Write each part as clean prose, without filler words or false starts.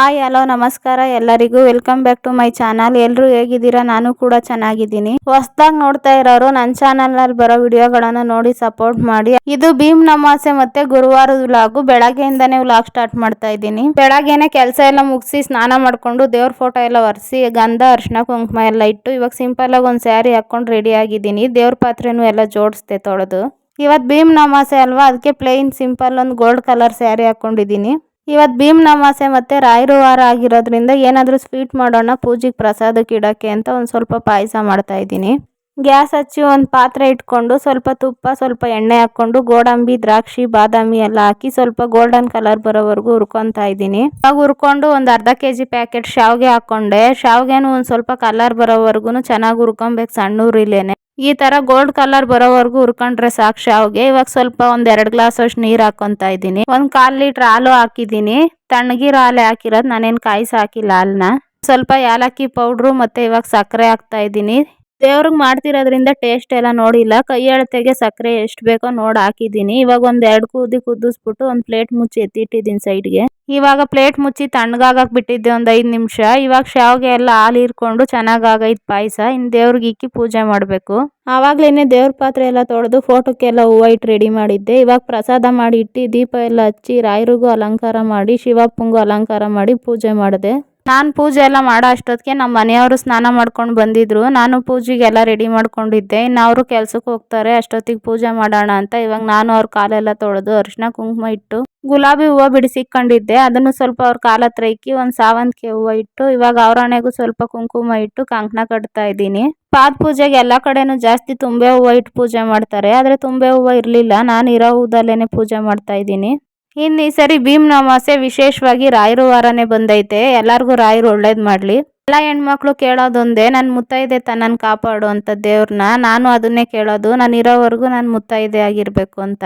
Hi hello ನಮಸ್ಕಾರ ಎಲ್ಲರಿಗೂ welcome back to my channel. ಎಲ್ಲರೂ ಹೇಗಿದ್ದೀರಾ? ನಾನು ಕೂಡ ಚೆನ್ನಾಗಿದ್ದೀನಿ. ಹೊಸದಾಗಿ ನೋಡ್ತಾ ಇರೋರು ನನ್ನ ಚಾನಲ್ ನಲ್ಲಿ ಬರೋ ವಿಡಿಯೋಗಳನ್ನು ನೋಡಿ ಸಪೋರ್ಟ್ ಮಾಡಿ. ಇದು ಭೀಮ್ ಅಮಾವಾಸ್ಯೆ ಮತ್ತೆ ಗುರುವಾರದ ವ್ಲಾಗ್. ಬೆಳಗ್ಗೆಯಿಂದಾನೇ ವ್ಲಾಗ್ ಸ್ಟಾರ್ಟ್ ಮಾಡ್ತಾ ಇದ್ದೀನಿ. ಬೆಳಗ್ಗೆನೆ ಕೆಲಸ ಎಲ್ಲ ಮುಗಿಸಿ ಸ್ನಾನ ಮಾಡ್ಕೊಂಡು ದೇವ್ರ ಫೋಟೋ ಎಲ್ಲ ಒರೆಸಿ ಗಂಧ ಅರಿಶಿನ ಕುಂಕುಮ ಎಲ್ಲ ಇಟ್ಟು ಇವಾಗ ಸಿಂಪಲ್ ಆಗಿ ಒಂದು ಸ್ಯಾರಿ ಹಾಕೊಂಡು ರೆಡಿ ಆಗಿದ್ದೀನಿ. ದೇವ್ರ ಪಾತ್ರೆನೂ ಎಲ್ಲ ಜೋಡಿಸ್ದೆ ತೊಳೆದು. ಇವತ್ತು ಭೀಮ್ ಅಮಾವಾಸ್ಯೆ ಅಲ್ವಾ, ಅದಕ್ಕೆ ಪ್ಲೇನ್ ಸಿಂಪಲ್ ಒಂದು ಗೋಲ್ಡ್ ಕಲರ್ ಸ್ಯಾರಿ ಹಾಕೊಂಡಿದ್ದೀನಿ. ಇವತ್ತು ಭೀಮ್ ಅಮಾವಾಸ್ಯೆ ಮತ್ತೆ ರಾಯರ ವಾರ ಆಗಿರೋದ್ರಿಂದ ಏನಾದರೂ ಸ್ವೀಟ್ ಮಾಡೋಣ ಪೂಜೆಗೆ ಪ್ರಸಾದಕ್ಕೆ ಇಡಕ್ಕೆ ಅಂತ ಒಂದು ಸ್ವಲ್ಪ ಪಾಯಸ ಮಾಡ್ತಾ ಇದ್ದೀನಿ. ಗ್ಯಾಸ್ ಹಚ್ಚಿ ಒಂದು ಪಾತ್ರೆ ಇಟ್ಕೊಂಡು ಸ್ವಲ್ಪ ತುಪ್ಪ ಸ್ವಲ್ಪ ಎಣ್ಣೆ ಹಾಕ್ಕೊಂಡು ಗೋಡಂಬಿ ದ್ರಾಕ್ಷಿ ಬಾದಾಮಿ ಎಲ್ಲ ಹಾಕಿ ಸ್ವಲ್ಪ ಗೋಲ್ಡನ್ ಕಲರ್ ಬರೋವರೆಗೂ ಹುರ್ಕೊತಾ ಇದ್ದೀನಿ. ಅವಾಗ ಹುರ್ಕೊಂಡು ಒಂದು ಅರ್ಧ ಕೆಜಿ ಪ್ಯಾಕೆಟ್ ಶಾವಿಗೆ ಹಾಕೊಂಡೆ. ಶಾವಿಗೆನೂ ಒಂದು ಸ್ವಲ್ಪ ಕಲರ್ ಬರೋವರೆಗೂ ಚೆನ್ನಾಗಿ ಹುರ್ಕೊಬೇಕು ಸಣ್ಣ ಉರಿಲೇನೆ. ಈ ತರ ಗೋಲ್ಡ್ ಕಲರ್ ಬರೋವರೆಗೂ ಹುರ್ಕೊಂಡ್ರೆ ಸಾಕು ಶಾವಿಗೆ. ಇವಾಗ ಸ್ವಲ್ಪ ಒಂದ್ 2 ಗ್ಲಾಸ್ ಅಷ್ಟು ನೀರ್ ಹಾಕೊಂತಾ ಇದ್ದೀನಿ. 1/4 ಲೀಟರ್ ಹಾಲು ಹಾಕಿದ್ದೀನಿ. ತಣ್ಣಗಿರೋ ಹಾಲೆ ಹಾಕಿರೋದು, ನಾನೇನ್ ಕಾಯಿಸಿ ಹಾಕಿಲ್ಲ ಹಾಲ್ನ. ಸ್ವಲ್ಪ ಯಾಲಕ್ಕಿ ಪೌಡ್ರು ಮತ್ತೆ ಇವಾಗ ಸಕ್ಕರೆ ಹಾಕ್ತಾ ಇದ್ದೀನಿ. ದೇವ್ರಿಗೆ ಮಾಡ್ತಿರೋದ್ರಿಂದ ಟೇಸ್ಟ್ ಎಲ್ಲ ನೋಡಿಲ್ಲ, ಕೈ ಅಳತೆಗೆ ಸಕ್ಕರೆ ಎಷ್ಟು ಬೇಕೋ ನೋಡಿ ಹಾಕಿದ್ದೀನಿ. ಇವಾಗ ಒಂದ್ 2 ಕೂದಿ ಕುದಿಸ್ಬಿಟ್ಟು ಒಂದು ಪ್ಲೇಟ್ ಮುಚ್ಚಿ ಎತ್ತಿಟ್ಟಿದ್ದೀನಿ ಸೈಡ್ಗೆ. ಇವಾಗ ಪ್ಲೇಟ್ ಮುಚ್ಚಿ ತಣ್ಣಗಾಗಕ್ ಬಿಟ್ಟಿದ್ದೆ ಒಂದು 5 ನಿಮಿಷ. ಇವಾಗ ಶಾವಿಗೆ ಎಲ್ಲ ಹಾಲು ಹೀರ್ಕೊಂಡು ಚೆನ್ನಾಗಾಗೈತೆ ಪಾಯಸ. ಇನ್ನು ದೇವ್ರಿಗೆ ಇಕ್ಕಿ ಪೂಜೆ ಮಾಡಬೇಕು. ಆವಾಗ್ಲೇನೆ ದೇವ್ರ ಪಾತ್ರೆ ಎಲ್ಲ ತೊಳೆದು ಫೋಟೋಕ್ಕೆಲ್ಲ ಹೂವು ಇಟ್ಟು ರೆಡಿ ಮಾಡಿದ್ದೆ. ಇವಾಗ ಪ್ರಸಾದ ಮಾಡಿ ಇಟ್ಟು ದೀಪ ಎಲ್ಲ ಹಚ್ಚಿ ರಾಯರಿಗೂ ಅಲಂಕಾರ ಮಾಡಿ ಶಿವಪ್ಪಂಗೂ ಅಲಂಕಾರ ಮಾಡಿ ಪೂಜೆ ಮಾಡಿದೆ. ನಾನು ಪೂಜೆ ಎಲ್ಲ ಮಾಡೋ ಅಷ್ಟೊತ್ತಿಗೆ ನಮ್ಮ ಮನೆಯವರು ಸ್ನಾನ ಮಾಡ್ಕೊಂಡು ಬಂದಿದ್ರು. ನಾನು ಪೂಜೆಗೆಲ್ಲ ರೆಡಿ ಮಾಡ್ಕೊಂಡಿದ್ದೆ. ಇನ್ನು ಅವರು ಕೆಲ್ಸಕ್ಕೆ ಹೋಗ್ತಾರೆ, ಅಷ್ಟೊತ್ತಿಗೆ ಪೂಜೆ ಮಾಡೋಣ ಅಂತ ಇವಾಗ ನಾನು ಅವ್ರ ಕಾಲೆಲ್ಲ ತೊಳೆದು ಅರಿಶಿನ ಕುಂಕುಮ ಇಟ್ಟು ಗುಲಾಬಿ ಹೂವು ಬಿಡಿಸಿಕೊಂಡಿದ್ದೆ. ಅದನ್ನು ಸ್ವಲ್ಪ ಅವ್ರ ಕಾಲ ಹತ್ರ ಇಕ್ಕಿ ಒಂದು ಸಾವಂತಿಗೆ ಹೂವು ಇಟ್ಟು ಇವಾಗ ಅವ್ರ ಹಣೆಗೂ ಸ್ವಲ್ಪ ಕುಂಕುಮ ಇಟ್ಟು ಕಂಕಣ ಕಟ್ತಾ ಇದ್ದೀನಿ. ಪಾದ ಪೂಜೆಗೆ ಎಲ್ಲ ಕಡೆನೂ ಜಾಸ್ತಿ ತುಂಬೆ ಹೂವು ಇಟ್ಟು ಪೂಜೆ ಮಾಡ್ತಾರೆ, ಆದ್ರೆ ತುಂಬೆ ಹೂವು ಇರಲಿಲ್ಲ, ನಾನು ಇರೋ ಹೂದಲ್ಲೇನೆ ಪೂಜೆ ಮಾಡ್ತಾ ಇದ್ದೀನಿ. ಇನ್ನು ಈ ಸರಿ ಭೀಮ್ ಅಮಾವಾಸ್ಯೆ ವಿಶೇಷವಾಗಿ ರಾಯರ ವಾರನೇ ಬಂದೈತೆ. ಎಲ್ಲಾರ್ಗು ರಾಯರು ಒಳ್ಳೇದ್ ಮಾಡ್ಲಿ. ಎಲ್ಲ ಹೆಣ್ಮಕ್ಳು ಕೇಳೋದೊಂದೇ, ನನ್ ಮುತ್ತೈದೆ ತನ್ನನ್ ಕಾಪಾಡು ಅಂತ ದೇವ್ರನ್ನ. ನಾನು ಅದನ್ನೇ ಕೇಳೋದು, ನಾನು ಇರೋವರೆಗೂ ನಾನು ಮುತ್ತೈದೆ ಆಗಿರ್ಬೇಕು ಅಂತ.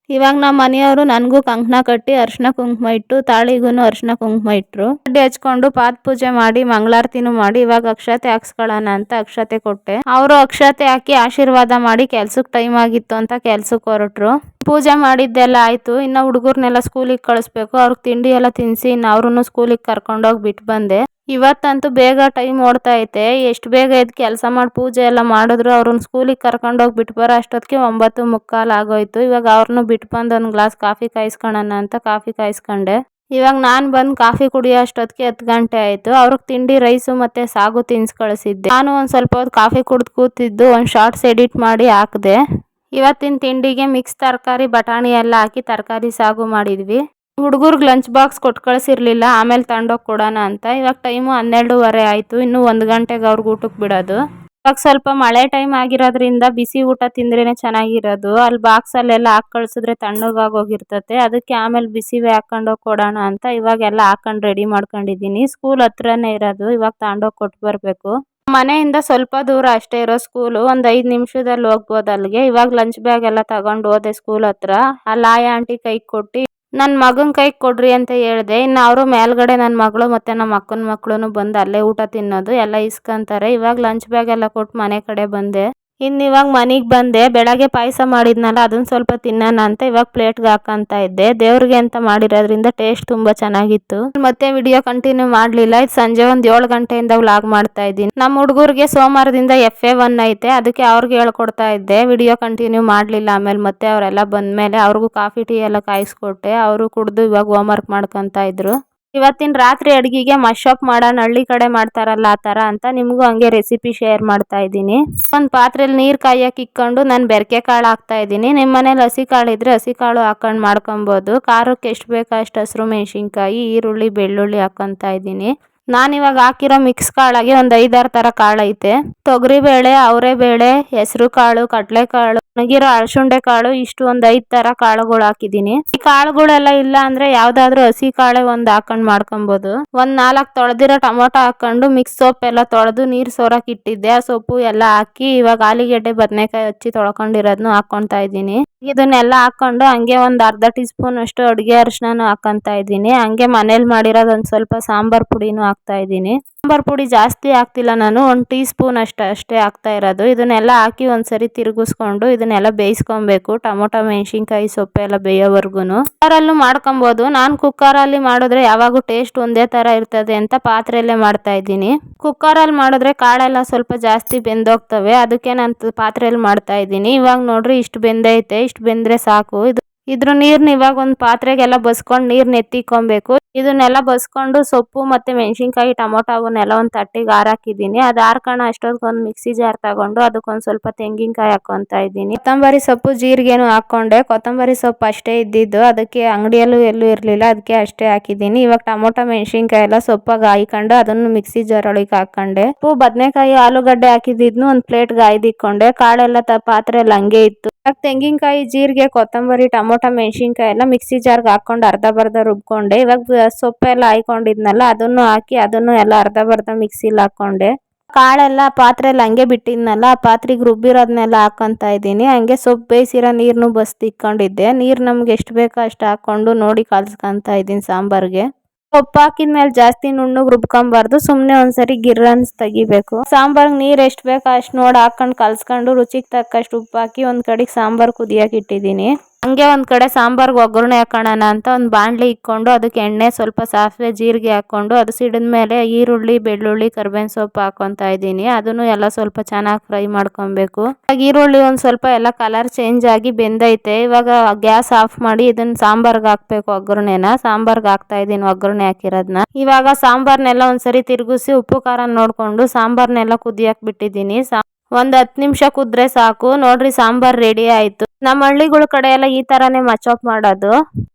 ಇವಾಗ ನಮ್ಮ ಮನೆಯವರು ನನಗೂ ಕಂಕಣ ಕಟ್ಟಿ ಅರಿಶಿನ ಕುಂಕುಮ ಇಟ್ಟು ತಾಳಿಗೂ ಅರಿಶಿನ ಕುಂಕುಮ ಇಟ್ರು. ಅಡ್ಡಿ ಹಚ್ಕೊಂಡು ಪಾದ ಪೂಜೆ ಮಾಡಿ ಮಂಗಳಾರತಿನೂ ಮಾಡಿ ಇವಾಗ ಅಕ್ಷತೆ ಹಾಕ್ಸ್ಕೊಳ್ಳೋಣ ಅಂತ ಅಕ್ಷತೆ ಕೊಟ್ಟೆ. ಅವರು ಅಕ್ಷತೆ ಹಾಕಿ ಆಶೀರ್ವಾದ ಮಾಡಿ ಕೆಲ್ಸಕ್ಕೆ ಟೈಮ್ ಆಗಿತ್ತು ಅಂತ ಕೆಲ್ಸಕ್ಕೆ ಹೊರಟ್ರು. ಪೂಜೆ ಮಾಡಿದ್ದೆಲ್ಲ ಆಯ್ತು. ಇನ್ನು ಹುಡುಗರ್ನೆಲ್ಲ ಸ್ಕೂಲಿಗೆ ಕಳಿಸ್ಬೇಕು. ಅವ್ರಿಗೆ ತಿಂಡಿ ಎಲ್ಲ ತಿನ್ನಿಸಿ ಇನ್ನು ಅವ್ರನ್ನು ಸ್ಕೂಲಿಗೆ ಕರ್ಕೊಂಡೋಗಿ ಬಿಟ್ಟು ಬಂದೆ. ಇವತ್ತಂತೂ ಬೇಗ ಟೈಮ್ ಓಡ್ತಾ ಐತೆ. ಎಷ್ಟು ಬೇಗ ಎದ್ದು ಕೆಲಸ ಮಾಡಿ ಪೂಜೆ ಎಲ್ಲ ಮಾಡಿದ್ರು ಅವ್ರನ್ನ ಸ್ಕೂಲಿಗೆ ಕರ್ಕೊಂಡೋಗಿ ಬಿಟ್ಟು ಬರೋ ಅಷ್ಟೊತ್ತಿಗೆ 9:45 ಆಗೋಯ್ತು. ಇವಾಗ ಅವ್ರನ್ನೂ ಬಿಟ್ಟು ಬಂದು ಒಂದು ಗ್ಲಾಸ್ ಕಾಫಿ ಕಾಯಿಸ್ಕೊಳ್ಳೋಣ ಅಂತ ಕಾಫಿ ಕಾಯಿಸ್ಕೊಂಡೆ. ಇವಾಗ ನಾನು ಬಂದು ಕಾಫಿ ಕುಡಿಯೋ ಅಷ್ಟೊತ್ತಿಗೆ 10 ಗಂಟೆ ಆಯಿತು. ಅವ್ರಿಗೆ ತಿಂಡಿ ರೈಸು ಮತ್ತು ಸಾಗು ತಿನ್ಸಿ ಕಳಿಸಿದ್ದೆ. ನಾನು ಒಂದು ಸ್ವಲ್ಪ ಹೊತ್ತು ಕಾಫಿ ಕುಡಿದು ಕೂತಿದ್ದು ಒಂದು ಶಾರ್ಟ್ಸ್ ಎಡಿಟ್ ಮಾಡಿ ಹಾಕಿದೆ. ಇವತ್ತಿನ ತಿಂಡಿಗೆ ಮಿಕ್ಸ್ ತರಕಾರಿ ಬಟಾಣಿ ಎಲ್ಲ ಹಾಕಿ ತರಕಾರಿ ಸಾಗು ಮಾಡಿದ್ವಿ. ಹುಡುಗರ್ಗೆ ಲಂಚ್ ಬಾಕ್ಸ್ ಕೊಟ್ಟು ಕಳಿಸಿರ್ಲಿಲ್ಲ, ಆಮೇಲೆ ತಗೊಂಡೋಗಿ ಕೊಡೋಣ ಅಂತ. ಇವಾಗ ಟೈಮು 12:15 ಆಯಿತು. ಇನ್ನು 1 ಗಂಟೆಗೆ ಅವ್ರಿಗೆ ಊಟಕ್ಕೆ ಬಿಡೋದು. ಇವಾಗ ಸ್ವಲ್ಪ ಮಳೆ ಟೈಮ್ ಆಗಿರೋದ್ರಿಂದ ಬಿಸಿ ಊಟ ತಿಂದ್ರೇನೆ ಚೆನ್ನಾಗಿರೋದು. ಅಲ್ಲಿ ಬಾಕ್ಸಲ್ಲೆಲ್ಲ ಹಾಕಿ ಕಳಿಸಿದ್ರೆ ತಣ್ಣಗಾಗೋಗಿರ್ತತೆ. ಅದಕ್ಕೆ ಆಮೇಲೆ ಬಿಸಿವೇ ಹಾಕೊಂಡೋಗಿ ಕೊಡೋಣ ಅಂತ ಇವಾಗೆಲ್ಲ ಹಾಕೊಂಡು ರೆಡಿ ಮಾಡ್ಕೊಂಡಿದ್ದೀನಿ. ಸ್ಕೂಲ್ ಹತ್ರನೇ ಇರೋದು, ಇವಾಗ ತಗೊಂಡೋಗಿ ಕೊಟ್ಟು ಬರಬೇಕು. ಮನೆಯಿಂದ ಸ್ವಲ್ಪ ದೂರ ಅಷ್ಟೇ ಇರೋ ಸ್ಕೂಲು, ಒಂದು 5 ನಿಮಿಷದಲ್ಲಿ ಹೋಗ್ಬೋದು ಅಲ್ಲಿಗೆ. ಇವಾಗ ಲಂಚ್ ಬ್ಯಾಗ್ ಎಲ್ಲ ತಗೊಂಡು ಹೋದೆ ಸ್ಕೂಲ್ ಹತ್ರ. ಅಲ್ಲಿ ಆಯಾ ಆಂಟಿ ಕೈಗೆ ಕೊಟ್ಟು ನನ್ನ ಮಗನ ಕೈಗೆ ಕೊಡ್ರಿ ಅಂತ ಹೇಳಿದೆ. ಇನ್ನು ಅವರು ಮೇಲ್ಗಡೆ ನನ್ನ ಮಗಳು ಮತ್ತು ನಮ್ಮ ಅಕ್ಕನ ಮಕ್ಕಳು ಬಂದು ಅಲ್ಲೇ ಊಟ ತಿನ್ನೋದು ಎಲ್ಲ ಇಸ್ಕೊಂತಾರೆ. ಇವಾಗ ಲಂಚ್ ಬ್ಯಾಗ್ ಎಲ್ಲ ಕೊಟ್ಟು ಮನೆ ಕಡೆ ಬಂದೆ. ಇನ್ನು ಇವಾಗ ಮನೆಗೆ ಬಂದೆ. ಬೆಳಗ್ಗೆ ಪಾಯಸ ಮಾಡಿದ್ನಲ್ಲ ಅದನ್ನು ಸ್ವಲ್ಪ ತಿನ್ನೋಣ ಅಂತ ಇವಾಗ ಪ್ಲೇಟ್ಗೆ ಹಾಕಂತ ಇದ್ದೆ. ದೇವ್ರಿಗೆ ಅಂತ ಮಾಡಿರೋದ್ರಿಂದ ಟೇಸ್ಟ್ ತುಂಬ ಚೆನ್ನಾಗಿತ್ತು. ಮತ್ತೆ ವಿಡಿಯೋ ಕಂಟಿನ್ಯೂ ಮಾಡಲಿಲ್ಲ. ಇದು ಸಂಜೆ ಒಂದು 7 ಗಂಟೆಯಿಂದ ವ್ಲಾಗ್ ಮಾಡ್ತಾ ಇದ್ದೀನಿ. ನಮ್ಮ ಹುಡುಗರಿಗೆ ಸೋಮವಾರದಿಂದ FA1 ಐತೆ, ಅದಕ್ಕೆ ಅವ್ರಿಗೆ ಹೇಳ್ಕೊಡ್ತಾ ಇದ್ದೆ. ವಿಡಿಯೋ ಕಂಟಿನ್ಯೂ ಮಾಡಲಿಲ್ಲ. ಆಮೇಲೆ ಮತ್ತೆ ಅವರೆಲ್ಲ ಬಂದಮೇಲೆ ಅವ್ರಿಗೂ ಕಾಫಿ ಟೀ ಎಲ್ಲ ಕಾಯಿಸ್ಕೊಟ್ಟೆ. ಅವರು ಕುಡಿದು ಇವಾಗ ಹೋಮ್ವರ್ಕ್ ಮಾಡ್ಕೊತಾ ಇದ್ರು. ಇವತ್ತಿನ ರಾತ್ರಿ ಅಡುಗೆಗೆ ಮಶ್ಅಪ್ ಮಾಡೋಣ, ಹಳ್ಳಿ ಕಡೆ ಮಾಡ್ತಾರಲ್ಲ ಆ ಥರ ಅಂತ ನಿಮಗೂ ಹಂಗೆ ರೆಸಿಪಿ ಶೇರ್ ಮಾಡ್ತಾ ಇದ್ದೀನಿ. ಒಂದು ಪಾತ್ರೆಯಲ್ಲಿ ನೀರು ಕಾಯಕ್ಕೆ ಇಕ್ಕೊಂಡು ನಾನು ಬೆರಕೆ ಕಾಳು ಹಾಕ್ತಾ ಇದ್ದೀನಿ. ನಿಮ್ಮ ಮನೇಲಿ ಹಸಿ ಕಾಳು ಇದ್ರೆ ಹಸಿ ಕಾಳು ಹಾಕೊಂಡು ಮಾಡ್ಕೊಬೋದು. ಖಾರಕ್ಕೆ ಎಷ್ಟು ಬೇಕೋ ಅಷ್ಟು ಹಸಿರು ಮೆಣಸಿನ್ಕಾಯಿ ಈರುಳ್ಳಿ ಬೆಳ್ಳುಳ್ಳಿ ಹಾಕ್ಕೊತಾ ಇದ್ದೀನಿ. ನಾನಿವಾಗ ಹಾಕಿರೋ ಮಿಕ್ಸ್ ಕಾಳಾಗಿ ಒಂದು 5-6 ಥರ ಕಾಳು ಐತೆ. ತೊಗರಿಬೇಳೆ, ಅವರೆಬೇಳೆ, ಹೆಸರು ಕಾಳು, ಕಡಲೆಕಾಳು, ಒಣಗಿರೋ ಅಳಸುಂಡೆ ಕಾಳು, ಇಷ್ಟು ಒಂದು 5 ಥರ ಕಾಳುಗಳು ಹಾಕಿದ್ದೀನಿ. ಈ ಕಾಳುಗಳೆಲ್ಲ ಇಲ್ಲ ಅಂದ್ರೆ ಯಾವ್ದಾದ್ರು ಹಸಿ ಕಾಳೆ ಒಂದು ಹಾಕೊಂಡು ಮಾಡ್ಕೊಬೋದು. ಒಂದು 4 ತೊಳೆದಿರೋ ಟೊಮೊಟೊ ಹಾಕೊಂಡು ಮಿಕ್ಸ್ ಸೊಪ್ಪೆಲ್ಲ ತೊಳೆದು ನೀರು ಸೋರಕ್ಕೆ ಇಟ್ಟಿದ್ದೆ. ಆ ಸೊಪ್ಪು ಎಲ್ಲ ಹಾಕಿ ಇವಾಗ ಆಲೂಗೆಡ್ಡೆ ಬದನೆಕಾಯಿ ಹಚ್ಚಿ ತೊಳ್ಕೊಂಡಿರೋದನ್ನು ಹಾಕ್ಕೊತಾ ಇದ್ದೀನಿ. ಇದನ್ನೆಲ್ಲ ಹಾಕೊಂಡು ಹಂಗೆ ಒಂದು ಅರ್ಧ ಟೀ ಸ್ಪೂನ್ ಅಷ್ಟು ಅಡುಗೆ ಅರಿಶಿನ ಹಾಕೊಂತ ಇದ್ದೀನಿ. ಹಂಗೆ ಮನೇಲಿ ಮಾಡಿರೋದು ಒಂದು ಸ್ವಲ್ಪ ಸಾಂಬಾರ್ ಪುಡಿನೂ ಹಾಕ್ತಾ ಇದ್ದೀನಿ. ಸಾಂಬಾರ್ ಪುಡಿ ಜಾಸ್ತಿ ಹಾಕ್ತಿಲ್ಲ ನಾನು, 1 ಟೀ ಸ್ಪೂನ್ ಅಷ್ಟೇ ಹಾಕ್ತಾ ಇರೋದು. ಇದನ್ನೆಲ್ಲ ಹಾಕಿ ಒಂದ್ಸರಿ ತಿರುಗಿಸ್ಕೊಂಡು ಇದನ್ನೆಲ್ಲ ಬೇಯಿಸ್ಕೊಬೇಕು. ಟೊಮೊಟೊ ಮೆಣಸಿನ್ಕಾಯಿ ಸೊಪ್ಪೆಲ್ಲ ಬೇಯೋವರೆಗೂ ಕುಕ್ಕರಲ್ಲೂ ಮಾಡ್ಕೊಬೋದು. ನಾನು ಕುಕ್ಕರಲ್ಲಿ ಮಾಡಿದ್ರೆ ಯಾವಾಗೂ ಟೇಸ್ಟ್ ಒಂದೇ ಥರ ಇರ್ತದೆ ಅಂತ ಪಾತ್ರೆಯಲ್ಲೇ ಮಾಡ್ತಾ ಇದ್ದೀನಿ. ಕುಕ್ಕರಲ್ಲಿ ಮಾಡಿದ್ರೆ ಕಾಳೆಲ್ಲ ಸ್ವಲ್ಪ ಜಾಸ್ತಿ ಬೆಂದೋಗ್ತವೆ, ಅದಕ್ಕೆ ನಾನು ಪಾತ್ರೆಯಲ್ಲಿ ಮಾಡ್ತಾ ಇದ್ದೀನಿ. ಇವಾಗ ನೋಡ್ರಿ ಇಷ್ಟು ಬೆಂದೈತೆ, ಇಷ್ಟು ಬೆಂದ್ರೆ ಸಾಕು. ಇದ್ರ ನೀರ್ನ ಇವಾಗ ಒಂದು ಪಾತ್ರೆಗೆಲ್ಲ ಬಸ್ಕೊಂಡು ನೀರ್ನ ಎತ್ತಿಕೊಬೇಕು. ಇದನ್ನೆಲ್ಲ ಬಸ್ಕೊಂಡು ಸೊಪ್ಪು ಮತ್ತೆ ಮೆಣಸಿನ್ಕಾಯಿ ಟೊಮೊಟೊ ಅವನ್ನೆಲ್ಲ ಒಂದು ತಟ್ಟೆಗೆ ಹಾಕಿದ್ದೀನಿ. ಅದು ಹಾರ್ಕೋಣ ಅಷ್ಟೊಂದು ಮಿಕ್ಸಿ ಜಾರ್ ತಗೊಂಡು ಅದಕ್ಕೊಂದು ಸ್ವಲ್ಪ ತೆಂಗಿನಕಾಯಿ ಹಾಕೊಂತ ಇದ್ದೀನಿ. ಕೊತ್ತಂಬರಿ ಸೊಪ್ಪು ಜೀರಿಗೆನೂ ಹಾಕೊಂಡೆ. ಕೊತ್ತಂಬರಿ ಸೊಪ್ಪು ಅಷ್ಟೇ ಇದ್ದಿದ್ದು, ಅದಕ್ಕೆ ಅಂಗಡಿಯಲ್ಲೂ ಎಲ್ಲೂ ಇರಲಿಲ್ಲ, ಅದಕ್ಕೆ ಅಷ್ಟೇ ಹಾಕಿದ್ದೀನಿ. ಇವಾಗ ಟೊಮೊಟೊ ಮೆಣಸಿನ್ಕಾಯಿ ಎಲ್ಲ ಸೊಪ್ಪಾಗಿ ಹಾಯ್ಕೊಂಡು ಅದನ್ನು ಮಿಕ್ಸಿ ಜಾರ್ ಒಳಗೆ ಹಾಕೊಂಡೆ. ಉಪ್ಪು ಬದನೆಕಾಯಿ ಆಲೂಗಡ್ಡೆ ಹಾಕಿದ್ದಿದ್ನು ಒಂದು ಪ್ಲೇಟ್ಗೆ ಹಾಯ್ದಿಕ್ಕೊಂಡೆ. ಕಾಳೆಲ್ಲ ಪಾತ್ರೆಯಲ್ಲಿ ಹಂಗೆ ಇತ್ತು. ತೆಂಗಿನಕಾಯಿ ಜೀರಿಗೆ ಕೊತ್ತಂಬರಿ ಟೊಮೊಟೊ ಮೆಣಸಿನ್ಕಾಯಿ ಎಲ್ಲ ಮಿಕ್ಸಿ ಜಾರ್ಗೆ ಹಾಕೊಂಡು ಅರ್ಧ ಬರ್ಧ ರುಬ್ಕೊಂಡೆ. ಇವಾಗ ಸೊಪ್ಪೆಲ್ಲ ಹಾಕೊಂಡಿದ್ನಲ್ಲ ಅದನ್ನು ಹಾಕಿ ಅದನ್ನು ಎಲ್ಲ ಅರ್ಧ ಬರ್ಧ ಮಿಕ್ಸಿಲಿ ಹಾಕೊಂಡೆ. ಕಾಳೆಲ್ಲ ಪಾತ್ರೆಯಲ್ಲಿ ಹಂಗೆ ಬಿಟ್ಟಿದ್ನಲ್ಲ, ಆ ಪಾತ್ರೆಗೆ ರುಬ್ಬಿರೋದನ್ನೆಲ್ಲ ಹಾಕೊಂತ ಇದ್ದೀನಿ. ಹಂಗೆ ಸೊಪ್ಪು ಬೇಯಿಸಿರೋ ನೀರನ್ನು ಬಸ್ತಿಕ್ಕೊಂಡಿದ್ದೆ. ನೀರು ನಮ್ಗೆ ಎಷ್ಟು ಬೇಕೋ ಅಷ್ಟು ಹಾಕೊಂಡು ನೋಡಿ ಕಲ್ಸ್ಕೊಂತ ಇದ್ದೀನಿ ಸಾಂಬಾರ್ಗೆ. ಸೊಪ್ಪು ಹಾಕಿದ್ಮೇಲೆ ಜಾಸ್ತಿ ನುಣ್ಣಗೆ ರುಬ್ಕೊಂಬಾರ್ದು, ಸುಮ್ಮನೆ ಒಂದ್ಸರಿ ಗಿರ್ರನ್ಸ್ ತೆಗಿಬೇಕು. ಸಾಂಬಾರ್ಗೆ ನೀರು ಎಷ್ಟು ಬೇಕೋ ಅಷ್ಟು ನೋಡಿ ಹಾಕೊಂಡು ಕಲ್ಸ್ಕೊಂಡು ರುಚಿಗೆ ತಕ್ಕಷ್ಟು ಉಪ್ಪು ಹಾಕಿ ಒಂದು ಕಡೆಗೆ ಸಾಂಬಾರು ಕುದಿಯಕ್ಕೆ ಇಟ್ಟಿದ್ದೀನಿ. ಹಂಗೆ ಒಂದು ಕಡೆ ಸಾಂಬಾರ್ಗೆ ಒಗ್ಗರಣೆ ಹಾಕೋಣ ಅಂತ ಒಂದು ಬಾಣಲಿ ಇಕ್ಕೊಂಡು ಅದಕ್ಕೆ ಎಣ್ಣೆ ಸ್ವಲ್ಪ ಸಾಸಿವೆ ಜೀರಿಗೆ ಹಾಕ್ಕೊಂಡು ಅದು ಸಿಡಿದ್ಮೇಲೆ ಈರುಳ್ಳಿ ಬೆಳ್ಳುಳ್ಳಿ ಕರ್ಬೇವಿನ ಸೊಪ್ಪು ಹಾಕೊತ ಇದ್ದೀನಿ. ಅದನ್ನು ಎಲ್ಲ ಸ್ವಲ್ಪ ಚೆನ್ನಾಗಿ ಫ್ರೈ ಮಾಡ್ಕೊಬೇಕು. ಇವಾಗ ಈರುಳ್ಳಿ ಒಂದು ಸ್ವಲ್ಪ ಎಲ್ಲ ಕಲರ್ ಚೇಂಜ್ ಆಗಿ ಬೆಂದೈತೆ. ಇವಾಗ ಗ್ಯಾಸ್ ಆಫ್ ಮಾಡಿ ಇದನ್ನ ಸಾಂಬಾರ್ಗೆ ಹಾಕ್ಬೇಕು. ಒಗ್ಗರಣೆನ ಸಾಂಬಾರ್ಗೆ ಹಾಕ್ತಾ ಇದ್ದೀನಿ, ಒಗ್ಗರಣೆ ಹಾಕಿರೋದನ್ನ. ಇವಾಗ ಸಾಂಬಾರ್ನೆಲ್ಲ ಒಂದ್ಸರಿ ತಿರುಗಿಸಿ ಉಪ್ಪು ಖಾರ ನೋಡ್ಕೊಂಡು ಸಾಂಬಾರ್ನೆಲ್ಲ ಕುದಿಯಕ್ಕೆ ಬಿಟ್ಟಿದ್ದೀನಿ. ಒಂದು 10 ನಿಮಿಷ ಕುದ್ರೆ ಸಾಕು. ನೋಡ್ರಿ ಸಾಂಬಾರ್ ರೆಡಿ ಆಯ್ತು. ನಮ್ಮ ಹಳ್ಳಿಗಳ ಕಡೆ ಎಲ್ಲ ಈ ತರಾನೇ ಮಚೋಪ್ ಮಾಡೋದು.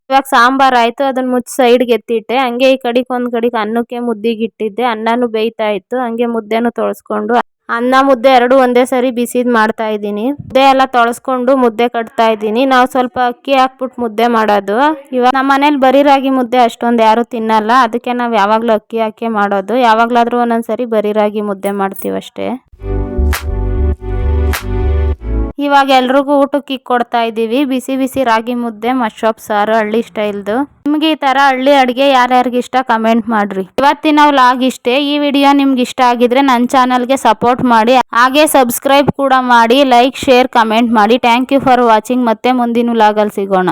ಇವಾಗ ಸಾಂಬಾರ್ ಆಯ್ತು, ಅದನ್ನ ಮುಚ್ಚಿ ಸೈಡ್ಗೆ ಎತ್ತಿಟ್ಟೆ. ಹಂಗೆ ಈ ಕಡೆಗೆ ಒಂದು ಕಡೆಗೆ ಅನ್ನಕ್ಕೆ ಮುದ್ದಿಗೆ ಇಟ್ಟಿದ್ದೆ. ಅನ್ನನೂ ಬೇಯ್ತಾ ಇತ್ತು. ಹಂಗೆ ಮುದ್ದೆನೂ ತೊಳಸ್ಕೊಂಡು ಅನ್ನ ಮುದ್ದೆ ಎರಡು ಒಂದೇ ಸರಿ ಬಿಸಿದ್ ಮಾಡ್ತಾ ಇದ್ದೀನಿ. ಮುದ್ದೆ ಎಲ್ಲ ತೊಳಸ್ಕೊಂಡು ಮುದ್ದೆ ಕಟ್ತಾ ಇದ್ದೀನಿ. ನಾವು ಸ್ವಲ್ಪ ಅಕ್ಕಿ ಹಾಕ್ಬಿಟ್ಟು ಮುದ್ದೆ ಮಾಡೋದು. ಇವಾಗ ನಮ್ಮ ಮನೇಲಿ ಬರೀ ರಾಗಿ ಮುದ್ದೆ ಅಷ್ಟೊಂದು ಯಾರು ತಿನ್ನಲ್ಲ, ಅದಕ್ಕೆ ನಾವು ಯಾವಾಗಲೂ ಅಕ್ಕಿ ಹಾಕಿ ಮಾಡೋದು. ಯಾವಾಗಲಾದ್ರೂ ಒಂದೊಂದ್ಸರಿ ಬರೀ ರಾಗಿ ಮುದ್ದೆ ಮಾಡ್ತೀವಿ ಅಷ್ಟೇ. ಇವಾಗ ಎಲ್ರಿಗೂ ಊಟಕ್ಕೆ ಕೊಡ್ತಾ ಇದ್ದೀವಿ. ಬಿಸಿ ಬಿಸಿ ರಾಗಿ ಮುದ್ದೆ ಮಶ್ರೂಪ್ ಸಾರು ಹಳ್ಳಿ ಸ್ಟೈಲ್ದು. ನಿಮ್ಗೆ ಈ ತರ ಹಳ್ಳಿ ಅಡುಗೆ ಯಾರ್ಯಾರಿಗೆ ಇಷ್ಟ ಕಮೆಂಟ್ ಮಾಡ್ರಿ. ಇವತ್ತಿನ ವ್ಲಾಗ್ ಇಷ್ಟೇ. ಈ ವಿಡಿಯೋ ನಿಮ್ಗೆ ಇಷ್ಟ ಆಗಿದ್ರೆ ನನ್ನ ಚಾನಲ್ಗೆ ಸಪೋರ್ಟ್ ಮಾಡಿ, ಹಾಗೆ ಸಬ್ಸ್ಕ್ರೈಬ್ ಕೂಡ ಮಾಡಿ, ಲೈಕ್ ಶೇರ್ ಕಮೆಂಟ್ ಮಾಡಿ. Thank you for watching. ಮತ್ತೆ ಮುಂದಿನ ವ್ಲಾಗಲ್ಲಿ ಸಿಗೋಣ.